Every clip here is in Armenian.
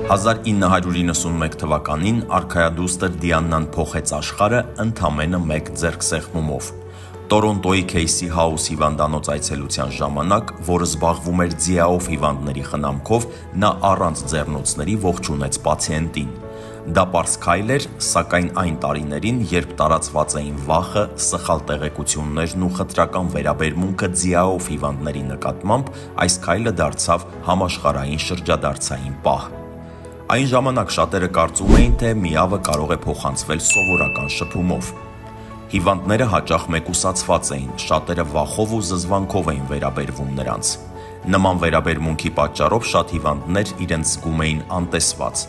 1991 թվականին արքայադուստր Դիանան փոխեց աշխարհը ընդամենը մեկ ձեռքսեղմումով։ Տորոնտոյի Քեյսի Հաուս հիվանդանոց այցելության ժամանակ, որը զբաղվում էր ձիաով հիվանդների խնամքով, նա առանց ձեռնոցների ողջունեց պացիենտին։ Դա պարզ քայլ էր, սակայն այն տարիներին, երբ տարածված էին վախը, սխալ տեղեկություններն ու խտրական վերաբերմունքը ձիաով հիվանդների նկատմամբ, այս քայլը դարձավ համաշխարհային շրջադարձային պահ։ Այն ժամանակ շատերը կարծում էին, թե միավը կարող է փոխանցվել սովորական շփումով։ Հիվանդները հաճախ մեկուսացված էին, շատերը վախով ու զզվանքով էին վերաբերվում նրանց։ Նման վերաբերմունքի պատճառով շատ հիվանդներ իրենց զգում էին անտեսված։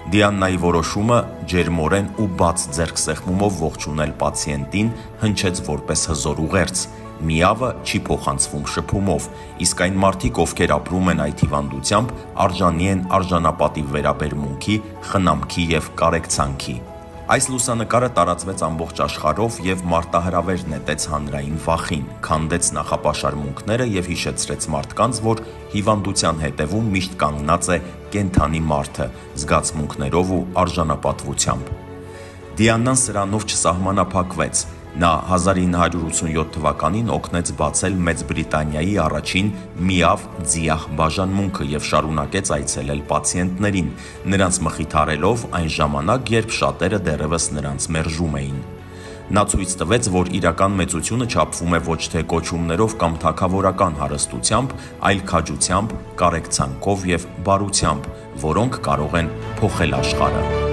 Դիանայի որոշումը ջերմորեն ու բաց ձեռքսեղմումով ողջունել պացիենտին հնչեց որպես հզոր ուղերձ։ Միավը չի փոխանցվում շփումով, իսկ այն մարդիկ, ովքեր ապրում են այդ հիվանդությամբ, արժանի են արժանապատիվ վերաբերմունքի, խնամքի և կարեկցանքի։ Այս լուսանկարը տարածվեց ամբողջ աշխարհով և մարտահրավեր նետեց հանրային վախին, քանդեց նախապաշարմունքները և հիշեցրեց մարդկանց, որ հիվանդության հետևում միշտ կանգնած է կենդանի մարդը, զգացմունքներով ու արժանապատվությամբ։ Դիանան սրանով չսահմանափակվեց։ Նա 1987 թվականին օգնեց բացել Մեծ Բրիտանիայի առաջին միավ ձիահ բաժանմունքը և շարունակեց այցելել պացիենտներին, նրանց մխիթարելով այն ժամանակ, երբ շատերը դեռևս նրանց մերժում էին։ Նա ցույց տվեց, որ իրական մեծությունը չափվում է ոչ թե կոչումներով կամ թագավորական հարստությամբ, այլ քաջությամբ, կարեկցանքով և բարությամբ, որոնք կարող են փոխել աշխարհը։